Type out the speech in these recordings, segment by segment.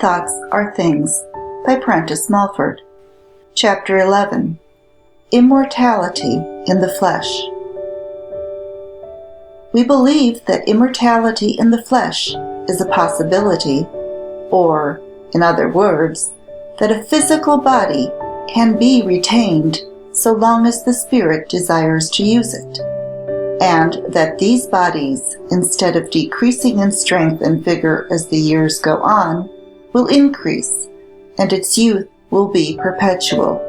Thoughts Are Things by Prentice, Mulford. Chapter 11. Immortality in the Flesh. We believe that immortality in the flesh is a possibility, or, in other words, that a physical body can be retained so long as the spirit desires to use it, and that these bodies, instead of decreasing in strength and vigor as the years go on, will increase, and its youth will be perpetual.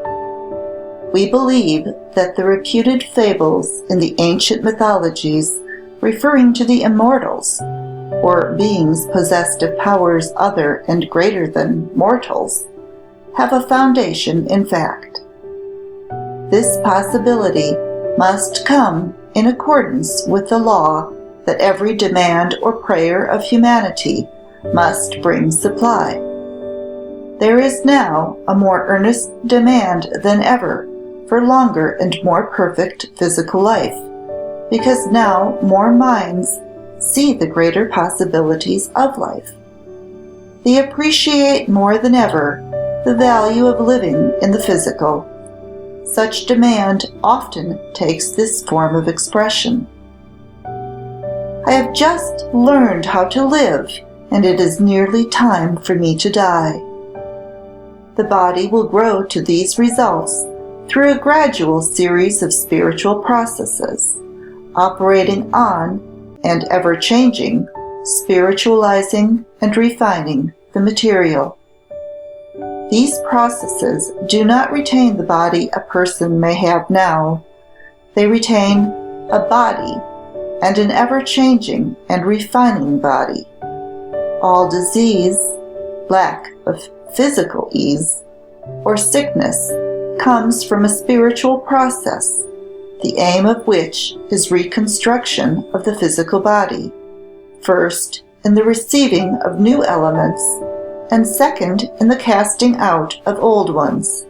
We believe that the reputed fables in the ancient mythologies referring to the immortals, or beings possessed of powers other and greater than mortals, have a foundation in fact. This possibility must come in accordance with the law that every demand or prayer of humanity must bring supply. There is now a more earnest demand than ever for longer and more perfect physical life, because now more minds see the greater possibilities of life. They appreciate more than ever the value of living in the physical. Such demand often takes this form of expression. I have just learned how to live, and it is nearly time for me to die. The body will grow to these results through a gradual series of spiritual processes, operating on and ever-changing, spiritualizing and refining the material. These processes do not retain the body a person may have now. They retain a body, and an ever-changing and refining body. All disease, lack of physical ease, or sickness comes from a spiritual process, the aim of which is reconstruction of the physical body, first in the receiving of new elements, and second in the casting out of old ones.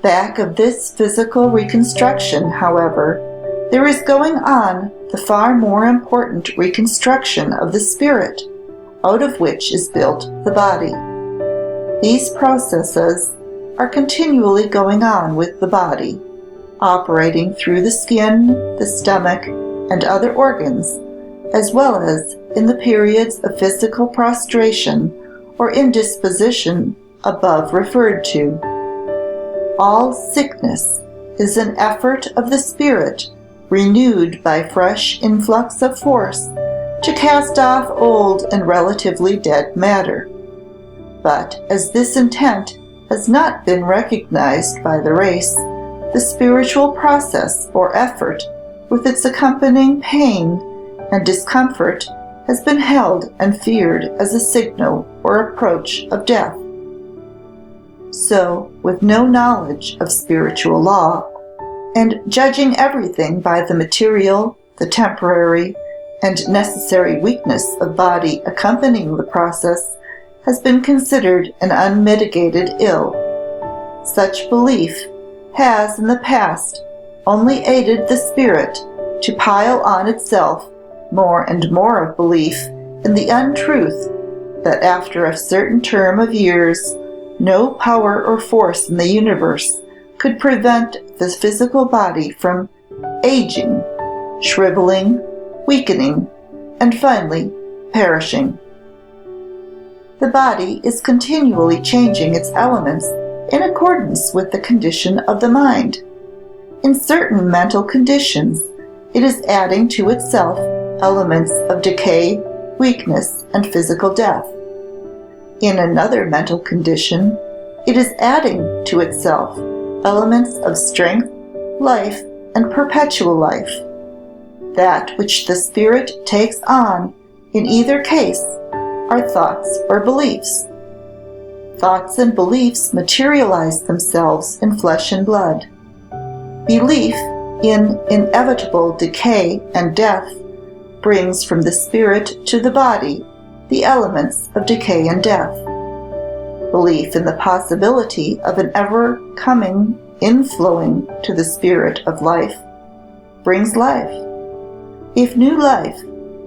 Back of this physical reconstruction, however, there is going on the far more important reconstruction of the spirit, out of which is built the body. These processes are continually going on with the body, operating through the skin, the stomach, and other organs, as well as in the periods of physical prostration or indisposition above referred to. All sickness is an effort of the spirit renewed by fresh influx of force to cast off old and relatively dead matter. But as this intent has not been recognized by the race, the spiritual process or effort, with its accompanying pain and discomfort, has been held and feared as a signal or approach of death. So, with no knowledge of spiritual law, and judging everything by the material, the temporary, and necessary weakness of body accompanying the process, has been considered an unmitigated ill. Such belief has in the past only aided the spirit to pile on itself more and more of belief in the untruth that after a certain term of years, no power or force in the universe could prevent the physical body from aging, shriveling, weakening, and finally perishing. The body is continually changing its elements in accordance with the condition of the mind. In certain mental conditions, it is adding to itself elements of decay, weakness, and physical death. In another mental condition, it is adding to itself elements of strength, life, and perpetual life. That which the spirit takes on, in either case, are thoughts or beliefs. Thoughts and beliefs materialize themselves in flesh and blood. Belief in inevitable decay and death brings from the spirit to the body the elements of decay and death. Belief in the possibility of an ever-coming inflowing to the spirit of life brings life. If new life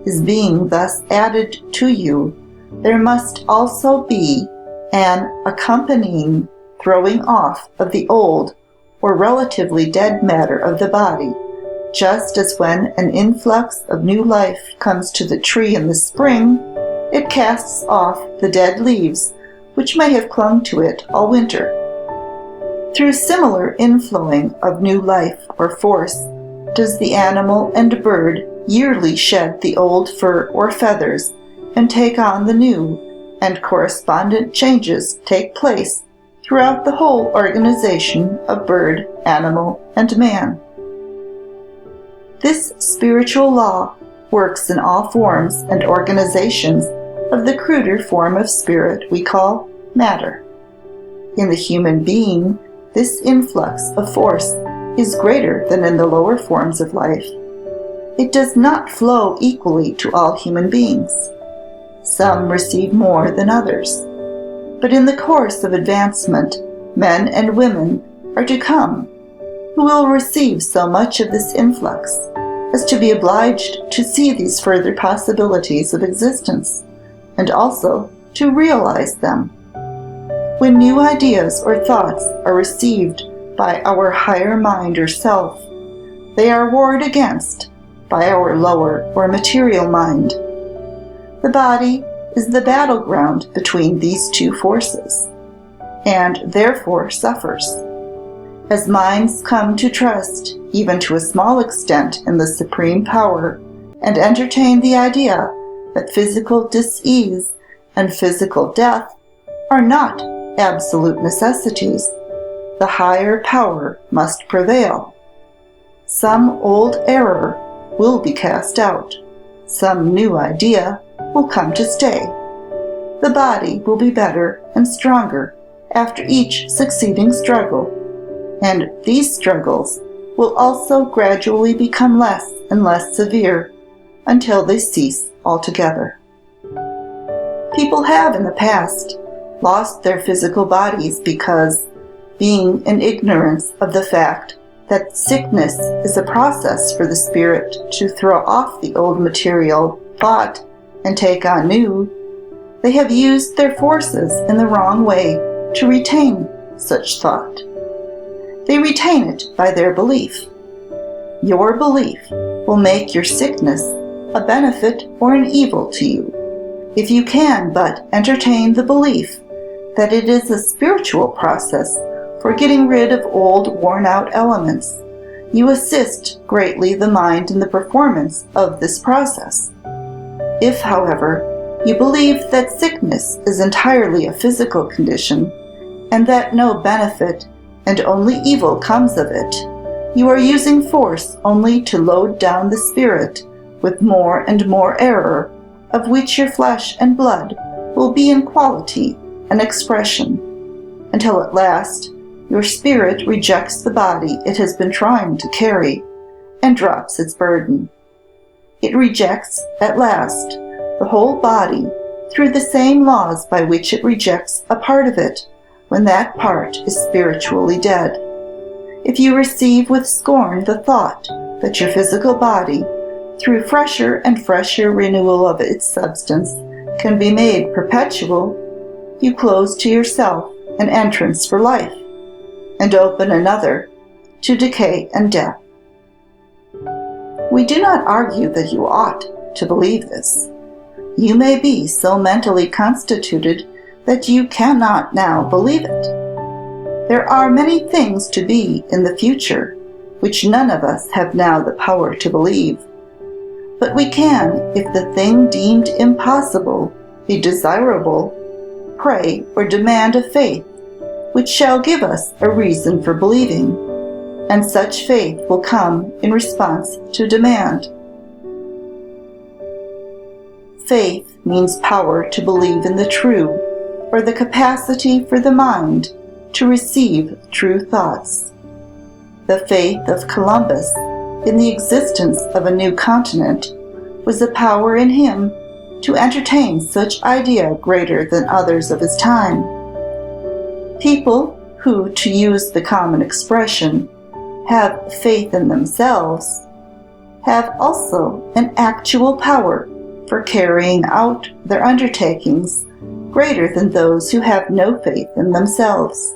is being thus added to you, there must also be an accompanying throwing off of the old or relatively dead matter of the body, just as when an influx of new life comes to the tree in the spring, it casts off the dead leaves which may have clung to it all winter. Through similar inflowing of new life or force does the animal and bird yearly shed the old fur or feathers and take on the new, and correspondent changes take place throughout the whole organization of bird, animal, and man. This spiritual law works in all forms and organizations of the cruder form of spirit we call matter. In the human being, this influx of force is greater than in the lower forms of life. It does not flow equally to all human beings. Some receive more than others. But in the course of advancement, men and women are to come who will receive so much of this influx as to be obliged to see these further possibilities of existence, and also to realize them. When new ideas or thoughts are received by our higher mind or self, they are warred against by our lower or material mind. The body is the battleground between these two forces, and therefore suffers. As minds come to trust, even to a small extent, in the supreme power, and entertain the idea that physical dis-ease and physical death are not absolute necessities, the higher power must prevail. Some old error will be cast out. Some new idea will come to stay. The body will be better and stronger after each succeeding struggle, and these struggles will also gradually become less and less severe until they cease altogether. People have in the past lost their physical bodies because, being in ignorance of the fact that sickness is a process for the spirit to throw off the old material thought and take on new, they have used their forces in the wrong way to retain such thought. They retain it by their belief. Your belief will make your sickness a benefit or an evil to you, if you can but entertain the belief that it is a spiritual process for getting rid of old, worn-out elements. You assist greatly the mind in the performance of this process. If, however, you believe that sickness is entirely a physical condition, and that no benefit and only evil comes of it, you are using force only to load down the spirit with more and more error, of which your flesh and blood will be in quality and expression, until at last your spirit rejects the body it has been trying to carry and drops its burden. It rejects, at last, the whole body through the same laws by which it rejects a part of it when that part is spiritually dead. If you receive with scorn the thought that your physical body, through fresher and fresher renewal of its substance, can be made perpetual, you close to yourself an entrance for life, and open another to decay and death. We do not argue that you ought to believe this. You may be so mentally constituted that you cannot now believe it. There are many things to be in the future which none of us have now the power to believe. But we can, if the thing deemed impossible be desirable, pray or demand a faith which shall give us a reason for believing, and such faith will come in response to demand. Faith means power to believe in the true, or the capacity for the mind to receive true thoughts. The faith of Columbus in the existence of a new continent was a power in him to entertain such idea greater than others of his time. People who, to use the common expression, have faith in themselves, have also an actual power for carrying out their undertakings greater than those who have no faith in themselves.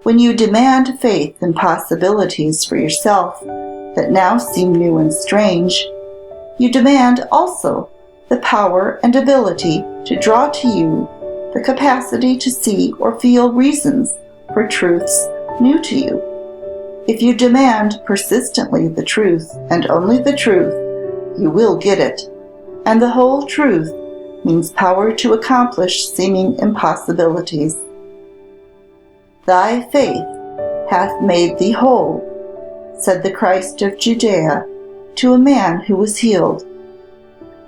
When you demand faith in possibilities for yourself that now seem new and strange, you demand also the power and ability to draw to you the capacity to see or feel reasons for truths new to you. If you demand persistently the truth and only the truth, you will get it, and the whole truth means power to accomplish seeming impossibilities. Thy faith hath made thee whole, said the Christ of Judea to a man who was healed.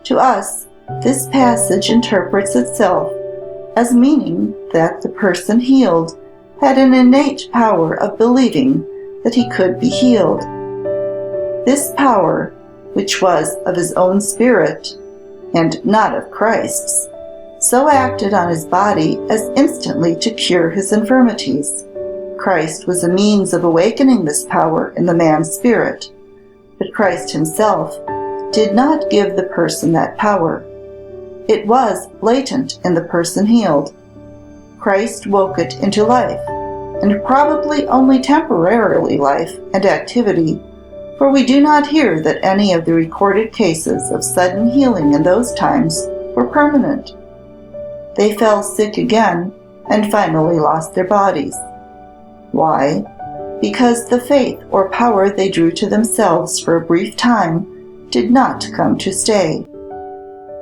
To us, this passage interprets itself as meaning that the person healed had an innate power of believing that he could be healed. This power, which was of his own spirit and not of Christ's, so acted on his body as instantly to cure his infirmities. Christ was a means of awakening this power in the man's spirit, but Christ himself did not give the person that power. It was latent in the person healed. Christ woke it into life, and probably only temporarily life and activity, for we do not hear that any of the recorded cases of sudden healing in those times were permanent. They fell sick again and finally lost their bodies. Why? Because the faith or power they drew to themselves for a brief time did not come to stay.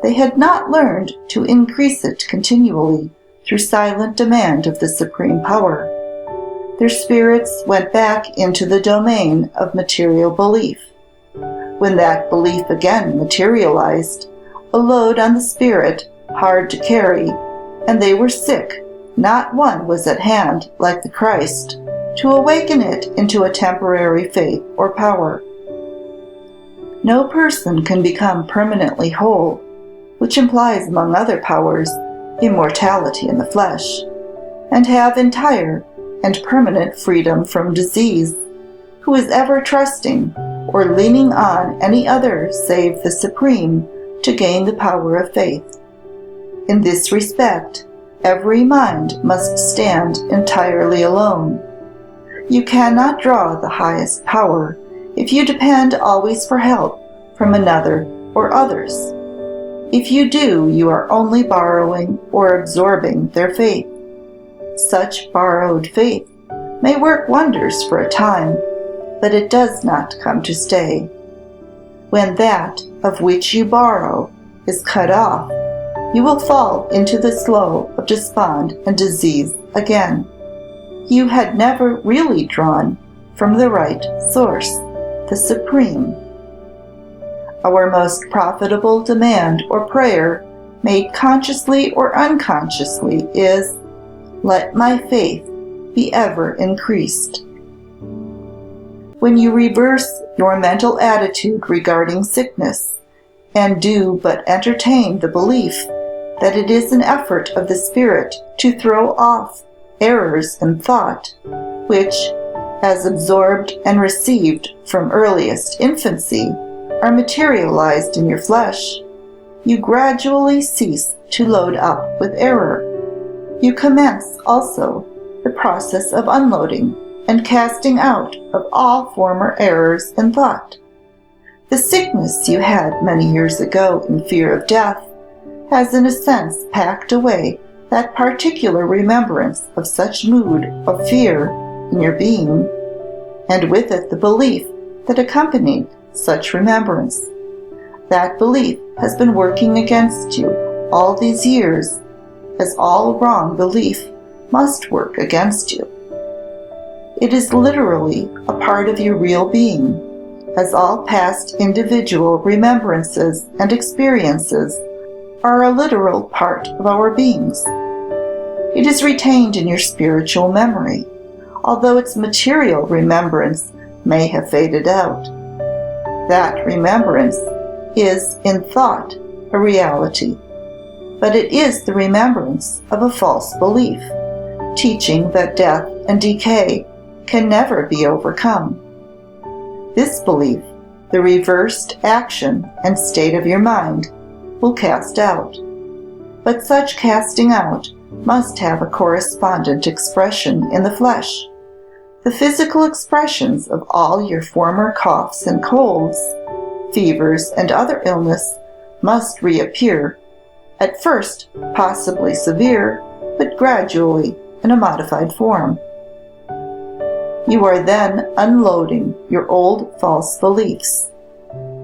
They had not learned to increase it continually through silent demand of the supreme power. Their spirits went back into the domain of material belief. When that belief again materialized, a load on the spirit hard to carry, and they were sick, not one was at hand like the Christ to awaken it into a temporary faith or power. No person can become permanently whole, which implies, among other powers, immortality in the flesh, and have entire and permanent freedom from disease, who is ever trusting or leaning on any other save the Supreme to gain the power of faith. In this respect, every mind must stand entirely alone. You cannot draw the highest power if you depend always for help from another or others. If you do, you are only borrowing or absorbing their faith. Such borrowed faith may work wonders for a time, but it does not come to stay. When that of which you borrow is cut off, you will fall into the slough of despond and disease again. You had never really drawn from the right source, the Supreme. Our most profitable demand or prayer, made consciously or unconsciously, is, "Let my faith be ever increased." When you reverse your mental attitude regarding sickness, and do but entertain the belief that it is an effort of the Spirit to throw off errors in thought, which, as absorbed and received from earliest infancy, are materialized in your flesh, you gradually cease to load up with error. You commence also the process of unloading and casting out of all former errors in thought. The sickness you had many years ago in fear of death has in a sense packed away that particular remembrance of such mood of fear in your being, and with it the belief that accompanied such remembrance. That belief has been working against you all these years, as all wrong belief must work against you. It is literally a part of your real being, as all past individual remembrances and experiences are a literal part of our beings. It is retained in your spiritual memory, although its material remembrance may have faded out. That remembrance is, in thought, a reality, but it is the remembrance of a false belief, teaching that death and decay can never be overcome. This belief, the reversed action and state of your mind, will cast out. But such casting out must have a correspondent expression in the flesh. The physical expressions of all your former coughs and colds, fevers, and other illness must reappear, at first possibly severe, but gradually in a modified form. You are then unloading your old false beliefs.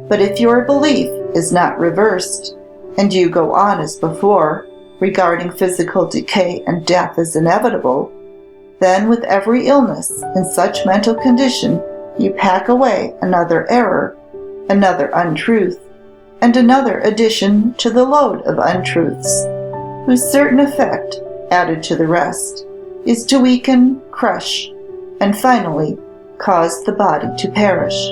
But if your belief is not reversed, and you go on as before, regarding physical decay and death as inevitable, then with every illness in such mental condition you pack away another error, another untruth, and another addition to the load of untruths, whose certain effect, added to the rest, is to weaken, crush, and finally cause the body to perish.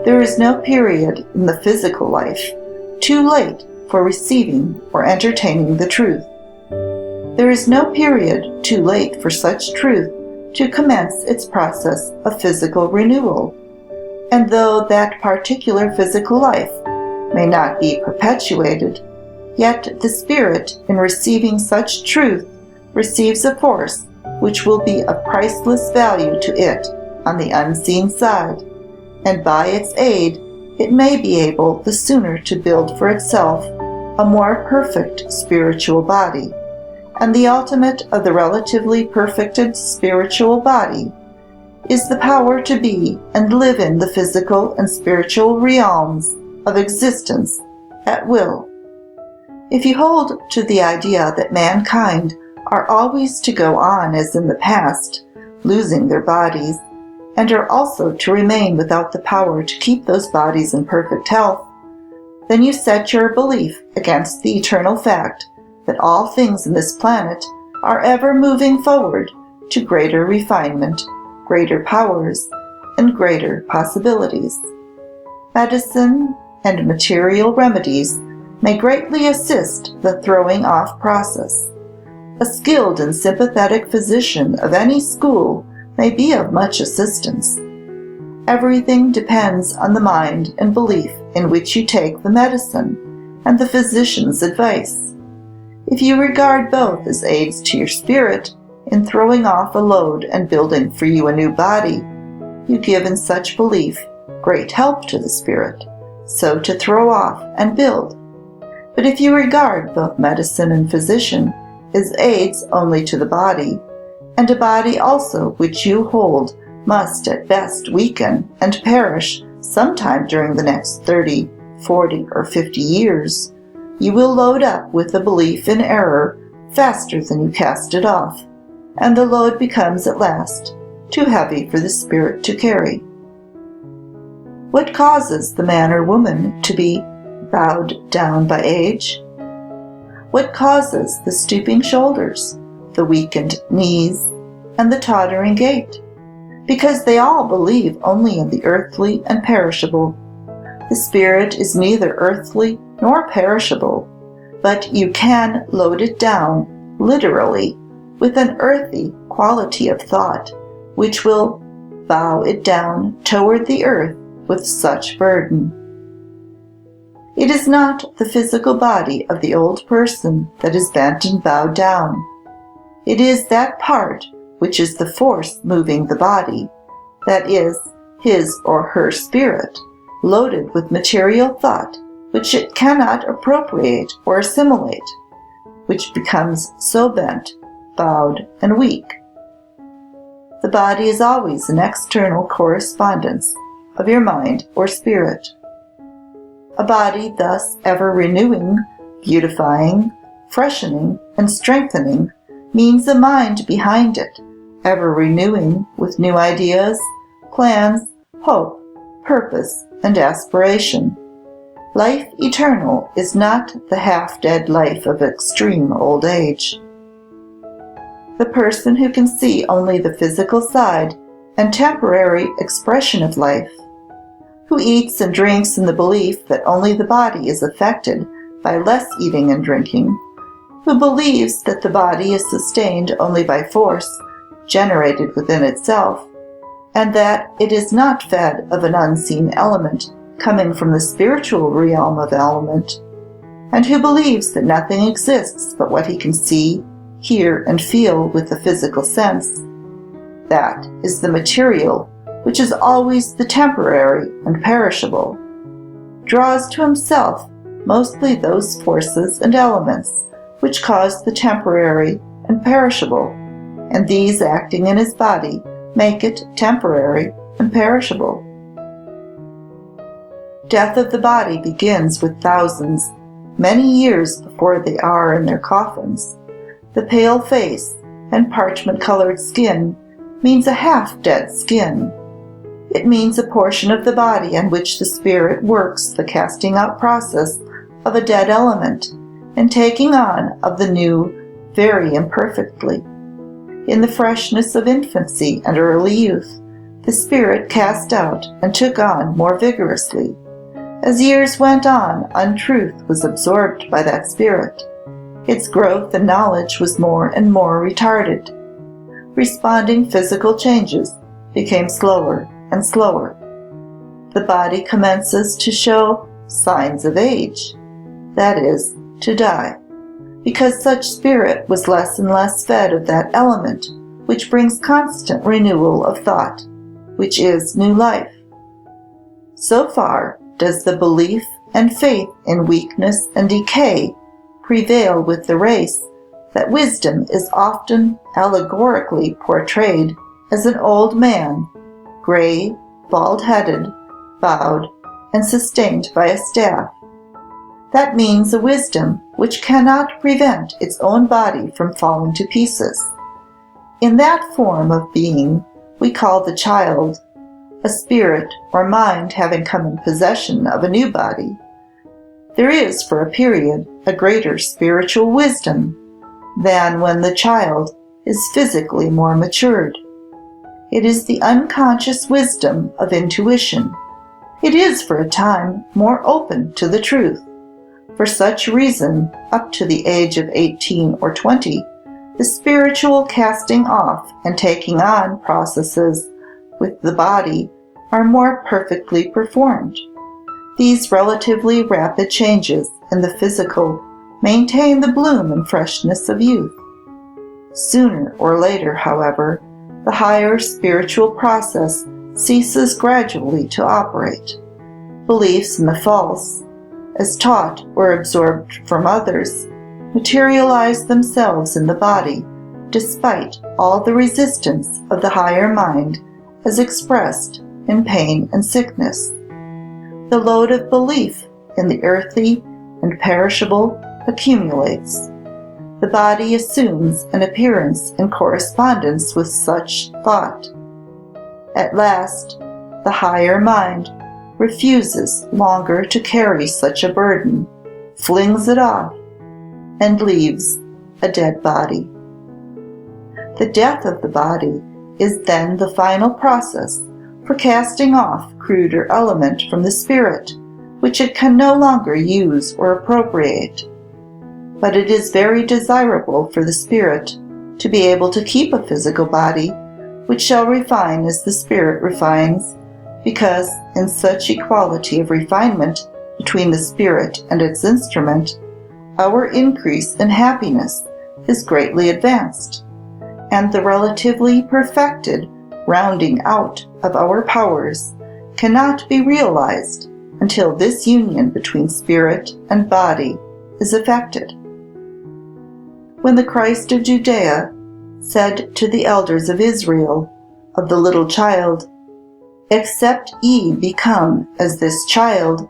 There is no period in the physical life too late for receiving or entertaining the truth. There is no period too late for such truth to commence its process of physical renewal. And though that particular physical life may not be perpetuated, yet the spirit in receiving such truth receives a force which will be of priceless value to it on the unseen side, and by its aid it may be able the sooner to build for itself a more perfect spiritual body. And the ultimate of the relatively perfected spiritual body is the power to be and live in the physical and spiritual realms of existence at will. If you hold to the idea that mankind are always to go on as in the past, losing their bodies, and are also to remain without the power to keep those bodies in perfect health, then you set your belief against the eternal fact that all things in this planet are ever moving forward to greater refinement, greater powers, and greater possibilities. Medicine and material remedies may greatly assist the throwing off process. A skilled and sympathetic physician of any school may be of much assistance. Everything depends on the mind and belief in which you take the medicine and the physician's advice. If you regard both as aids to your spirit in throwing off a load and building for you a new body, you give in such belief great help to the spirit, so to throw off and build. But if you regard both medicine and physician as aids only to the body, and a body also which you hold must at best weaken and perish sometime during the next 30, 40, or 50 years, you will load up with the belief in error faster than you cast it off, and the load becomes at last too heavy for the spirit to carry. What causes the man or woman to be bowed down by age? What causes the stooping shoulders, the weakened knees, and the tottering gait? Because they all believe only in the earthly and perishable. The spirit is neither earthly nor perishable, but you can load it down, literally, with an earthy quality of thought, which will bow it down toward the earth with such burden. It is not the physical body of the old person that is bent and bowed down. It is that part which is the force moving the body, that is, his or her spirit, loaded with material thought which it cannot appropriate or assimilate, which becomes so bent, bowed, and weak. The body is always an external correspondence of your mind or spirit. A body thus ever renewing, beautifying, freshening, and strengthening means a mind behind it, ever renewing with new ideas, plans, hope, purpose, and aspiration. Life eternal is not the half-dead life of extreme old age. The person who can see only the physical side and temporary expression of life, who eats and drinks in the belief that only the body is affected by less eating and drinking, who believes that the body is sustained only by force generated within itself, and that it is not fed of an unseen element coming from the spiritual realm of element, and who believes that nothing exists but what he can see, hear, and feel with the physical sense, that is the material which is always the temporary and perishable, draws to himself mostly those forces and elements which cause the temporary and perishable, and these acting in his body make it temporary and perishable. Death of the body begins with thousands, many years before they are in their coffins. The pale face and parchment-colored skin means a half-dead skin. It means a portion of the body on which the spirit works the casting out process of a dead element and taking on of the new very imperfectly. In the freshness of infancy and early youth, the spirit cast out and took on more vigorously. As years went on, untruth was absorbed by that spirit. Its growth and knowledge was more and more retarded. Responding physical changes became slower and slower. The body commences to show signs of age, that is, to die, because such spirit was less and less fed of that element which brings constant renewal of thought, which is new life. So far does the belief and faith in weakness and decay prevail with the race that wisdom is often allegorically portrayed as an old man, gray, bald-headed, bowed, and sustained by a staff. That means a wisdom which cannot prevent its own body from falling to pieces. In that form of being we call the child, a spirit or mind having come in possession of a new body. There is, for a period, a greater spiritual wisdom than when the child is physically more matured. It is the unconscious wisdom of intuition. It is, for a time, more open to the truth. For such reason, up to the age of 18 or 20, the spiritual casting off and taking on processes with the body are more perfectly performed. These relatively rapid changes in the physical maintain the bloom and freshness of youth. Sooner or later, however, the higher spiritual process ceases gradually to operate. Beliefs in the false, as taught or absorbed from others, materialize themselves in the body, despite all the resistance of the higher mind as expressed in pain and sickness. The load of belief in the earthly and perishable accumulates. The body assumes an appearance in correspondence with such thought. At last, the higher mind refuses longer to carry such a burden, flings it off, and leaves a dead body. The death of the body is then the final process for casting off cruder element from the spirit, which it can no longer use or appropriate. But it is very desirable for the spirit to be able to keep a physical body, which shall refine as the spirit refines, because in such equality of refinement between the spirit and its instrument, our increase in happiness is greatly advanced, and the relatively perfected rounding out of our powers cannot be realized until this union between spirit and body is effected. When the Christ of Judea said to the elders of Israel of the little child, "Except ye become as this child,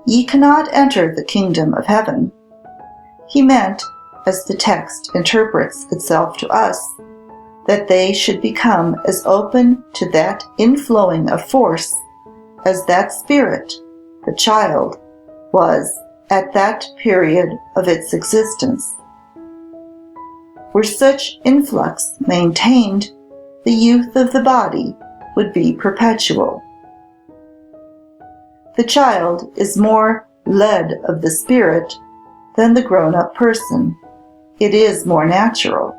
ye cannot enter the kingdom of heaven," he meant, as the text interprets itself to us, that they should become as open to that inflowing of force as that spirit, the child, was at that period of its existence. Were such influx maintained, the youth of the body would be perpetual. The child is more led of the spirit than the grown-up person. It is more natural.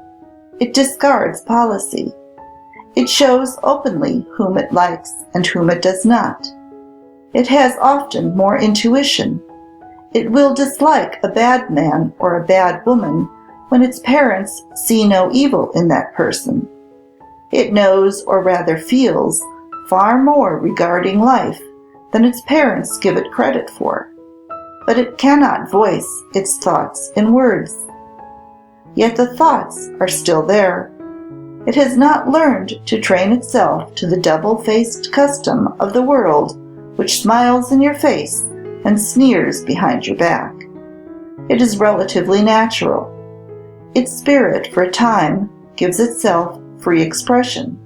It discards policy. It shows openly whom it likes and whom it does not. It has often more intuition. It will dislike a bad man or a bad woman when its parents see no evil in that person. It knows, or rather feels, far more regarding life than its parents give it credit for, but it cannot voice its thoughts in words. Yet the thoughts are still there. It has not learned to train itself to the double-faced custom of the world which smiles in your face and sneers behind your back. It is relatively natural. Its spirit, for a time, gives itself free expression.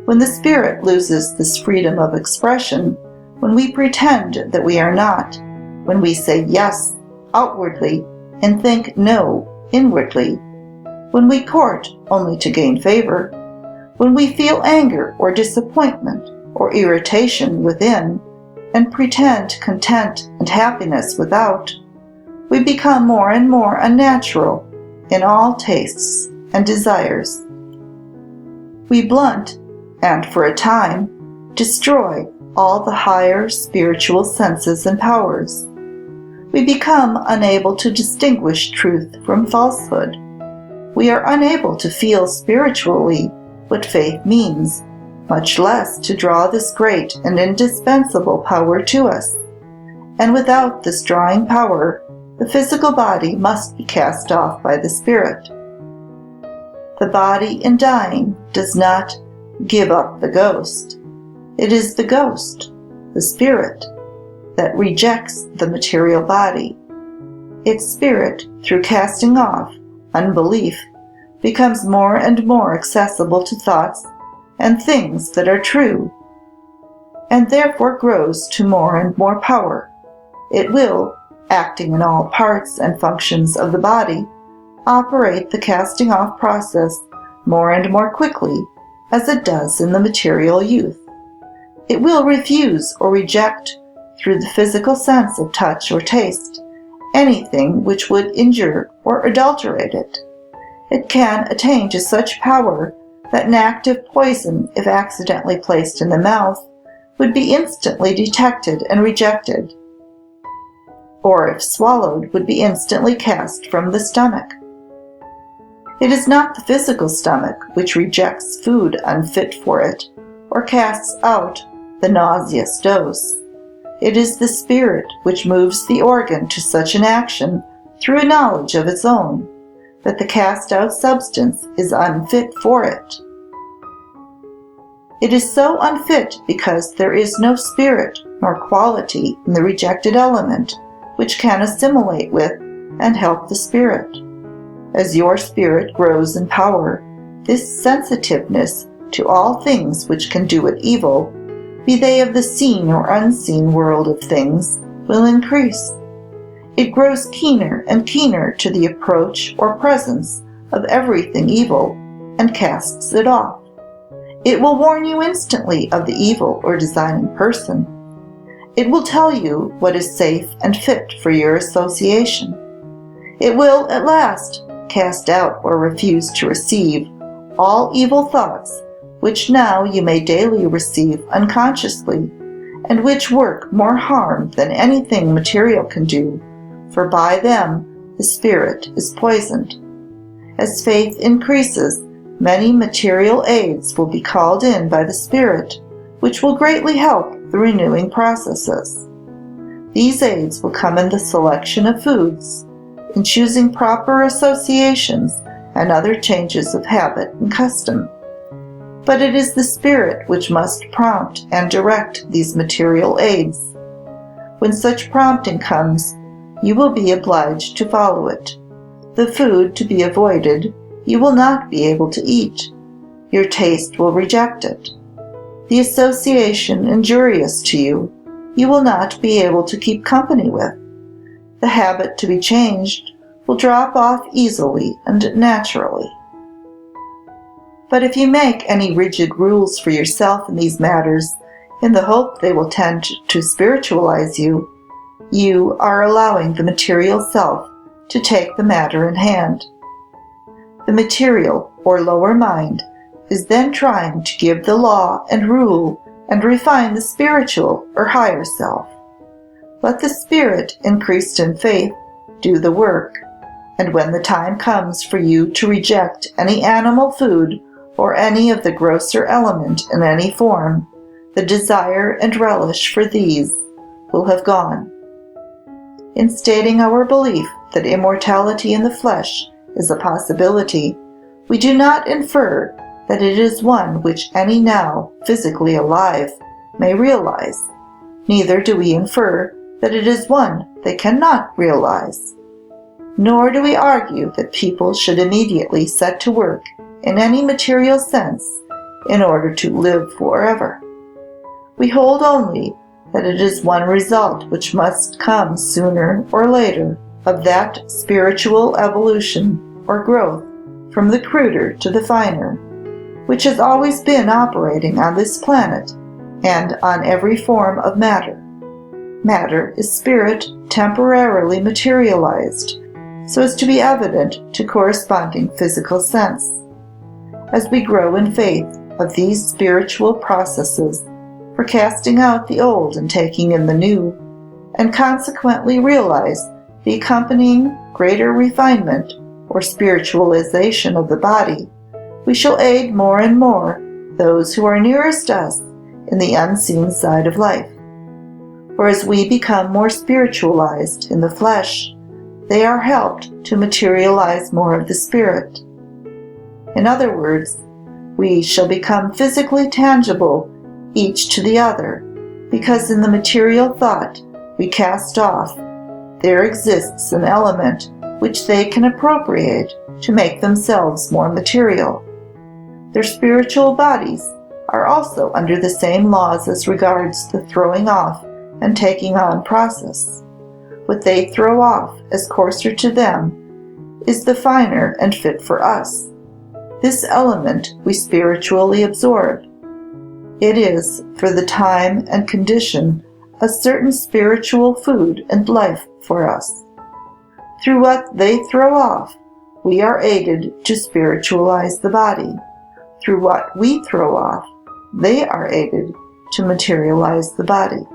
When the spirit loses this freedom of expression, when we pretend that we are not, when we say yes outwardly and think no inwardly, when we court only to gain favor, when we feel anger or disappointment or irritation within and pretend content and happiness without, we become more and more unnatural in all tastes and desires. We blunt and, for a time, destroy all the higher spiritual senses and powers. We become unable to distinguish truth from falsehood. We are unable to feel spiritually what faith means, much less to draw this great and indispensable power to us. And without this drawing power, the physical body must be cast off by the spirit. The body in dying does not give up the ghost. It is the ghost, the spirit, that rejects the material body. Its spirit, through casting off, unbelief, becomes more and more accessible to thoughts and things that are true, and therefore grows to more and more power. It will, acting in all parts and functions of the body, operate the casting off process more and more quickly, as it does in the material youth. It will refuse or reject, through the physical sense of touch or taste, anything which would injure or adulterate it. It can attain to such power that an active poison, if accidentally placed in the mouth, would be instantly detected and rejected, or if swallowed, would be instantly cast from the stomach. It is not the physical stomach which rejects food unfit for it, or casts out the nauseous dose. It is the spirit which moves the organ to such an action through a knowledge of its own, that the cast-out substance is unfit for it. It is so unfit because there is no spirit nor quality in the rejected element which can assimilate with and help the spirit. As your spirit grows in power, this sensitiveness to all things which can do it evil, be they of the seen or unseen world of things, will increase. It grows keener and keener to the approach or presence of everything evil, and casts it off. It will warn you instantly of the evil or designing person. It will tell you what is safe and fit for your association. It will, at last, cast out or refuse to receive all evil thoughts which now you may daily receive unconsciously, and which work more harm than anything material can do, for by them the spirit is poisoned. As faith increases, many material aids will be called in by the spirit, which will greatly help the renewing processes. These aids will come in the selection of foods, in choosing proper associations, and other changes of habit and custom. But it is the spirit which must prompt and direct these material aids. When such prompting comes, you will be obliged to follow it. The food to be avoided, you will not be able to eat. Your taste will reject it. The association injurious to you, you will not be able to keep company with. The habit to be changed will drop off easily and naturally. But if you make any rigid rules for yourself in these matters, in the hope they will tend to spiritualize you, you are allowing the material self to take the matter in hand. The material, or lower mind, is then trying to give the law and rule and refine the spiritual or higher self. Let the Spirit, increased in faith, do the work, and when the time comes for you to reject any animal food or any of the grosser element in any form, the desire and relish for these will have gone. In stating our belief that immortality in the flesh is a possibility, we do not infer that it is one which any now physically alive may realize. Neither do we infer that it is one they cannot realize. Nor do we argue that people should immediately set to work in any material sense in order to live forever. We hold only that it is one result which must come sooner or later of that spiritual evolution or growth from the cruder to the finer, which has always been operating on this planet and on every form of matter. Matter is spirit temporarily materialized, so as to be evident to corresponding physical sense. As we grow in faith of these spiritual processes for casting out the old and taking in the new, and consequently realize the accompanying greater refinement or spiritualization of the body, we shall aid more and more those who are nearest us in the unseen side of life. For as we become more spiritualized in the flesh, they are helped to materialize more of the spirit. In other words, we shall become physically tangible each to the other, because in the material thought we cast off, there exists an element which they can appropriate to make themselves more material. Their spiritual bodies are also under the same laws as regards the throwing off and taking on process. What they throw off as coarser to them is the finer and fit for us. This element we spiritually absorb. It is, for the time and condition, a certain spiritual food and life for us. Through what they throw off, we are aided to spiritualize the body. Through what we throw off, they are aided to materialize the body.